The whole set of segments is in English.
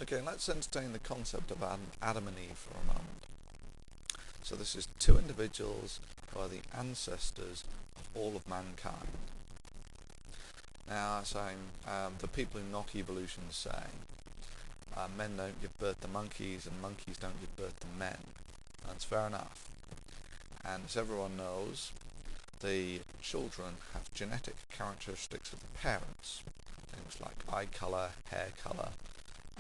Okay, let's entertain the concept of Adam and Eve for a moment. So this is two individuals who are the ancestors of all of mankind. Now, the people in not evolution say men don't give birth to monkeys and monkeys don't give birth to men. That's fair enough. And as everyone knows, the children have genetic characteristics of the parents. Things like eye colour, hair colour,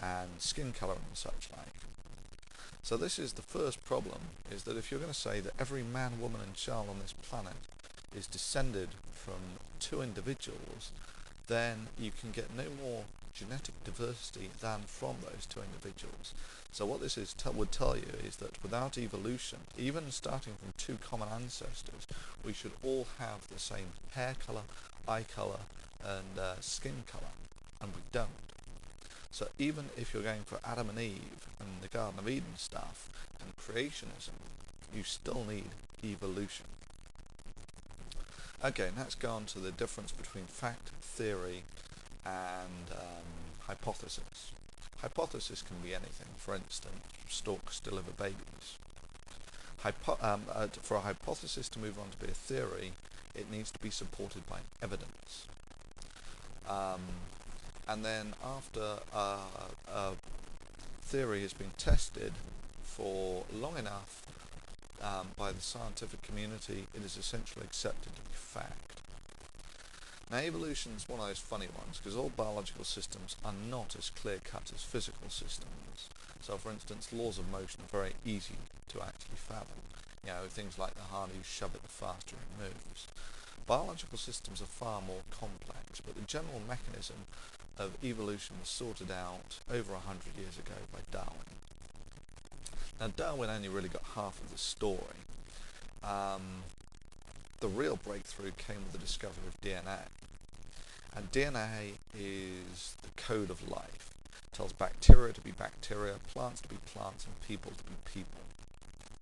and skin colour and such like. So this is the first problem, is that if you're going to say that every man, woman and child on this planet is descended from two individuals, then you can get no more genetic diversity than from those two individuals. So what this would tell you is that without evolution, even starting from two common ancestors, we should all have the same hair colour, eye colour and skin colour, and we don't. So even if you're going for Adam and Eve and the Garden of Eden stuff and creationism, you still need evolution. Okay, let's go on to the difference between fact, theory and hypothesis. Hypothesis can be anything. For instance, storks deliver babies. For a hypothesis to move on to be a theory, it needs to be supported by evidence. And then after a theory has been tested for long enough by the scientific community, it is essentially accepted to be fact. Now, evolution is one of those funny ones, because all biological systems are not as clear-cut as physical systems. So, for instance, laws of motion are very easy to actually fathom. You know, things like the harder you shove it, the faster it moves. Biological systems are far more complex, but the general mechanism of evolution was sorted out over 100 years ago by Darwin. Now, Darwin only really got half of the story. The real breakthrough came with the discovery of DNA. And DNA is the code of life. It tells bacteria to be bacteria, plants to be plants, and people to be people.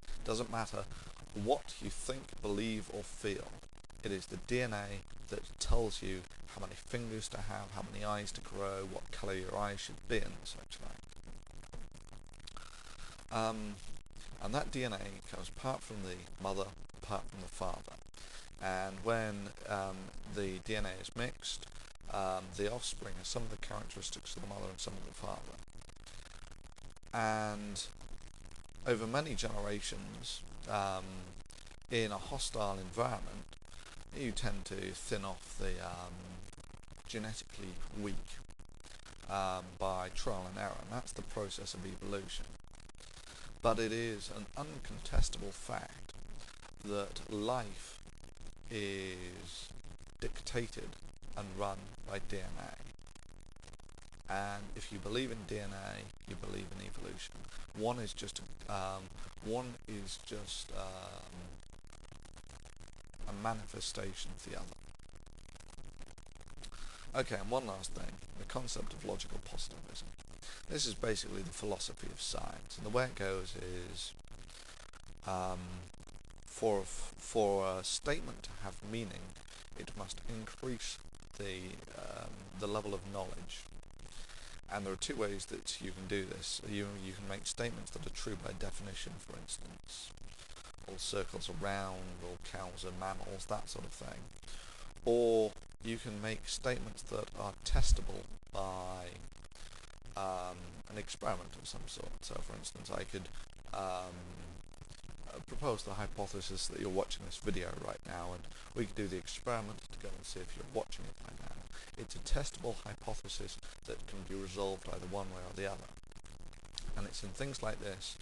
It doesn't matter what you think, believe, or feel. It is the DNA that tells you how many fingers to have, how many eyes to grow, what colour your eyes should be, and such like. And that DNA comes part from the mother, part from the father. And when the DNA is mixed, the offspring has some of the characteristics of the mother and some of the father. And over many generations, in a hostile environment, you tend to thin off the genetically weak by trial and error, and that's the process of evolution. But it is an uncontestable fact that life is dictated and run by DNA. And if you believe in DNA, you believe in evolution. One is just a manifestation of the other. Okay, and one last thing, the concept of logical positivism. This is basically the philosophy of science, and the way it goes is for a statement to have meaning, it must increase the level of knowledge. And there are two ways that you can do this. You can make statements that are true by definition, for instance. All circles are round, all cows are mammals, that sort of thing. Or you can make statements that are testable by an experiment of some sort. So, for instance, I could propose the hypothesis that you're watching this video right now, and we could do the experiment to go and see if you're watching it right now. It's a testable hypothesis that can be resolved either one way or the other. And it's in things like this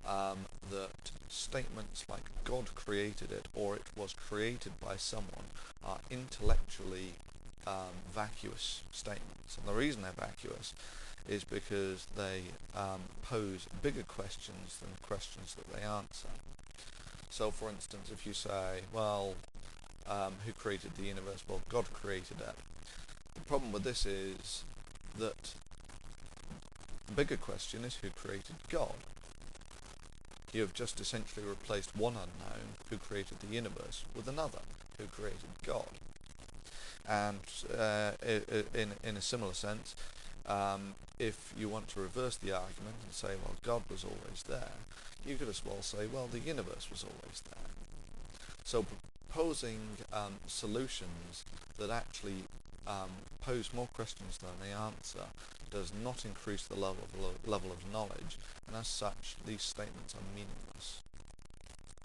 that statements like God created it, or it was created by someone, are intellectually vacuous statements. And the reason they're vacuous is because they pose bigger questions than the questions that they answer. So, for instance, if you say, well, who created the universe? Well, God created it. The problem with this is that the bigger question is, who created God? You have just essentially replaced one unknown, who created the universe, with another, who created God. And in a similar sense, if you want to reverse the argument and say, well, God was always there, you could as well say, well, the universe was always there. So proposing solutions that actually pose more questions than they answer does not increase the level of knowledge, and as such, these statements are meaningless.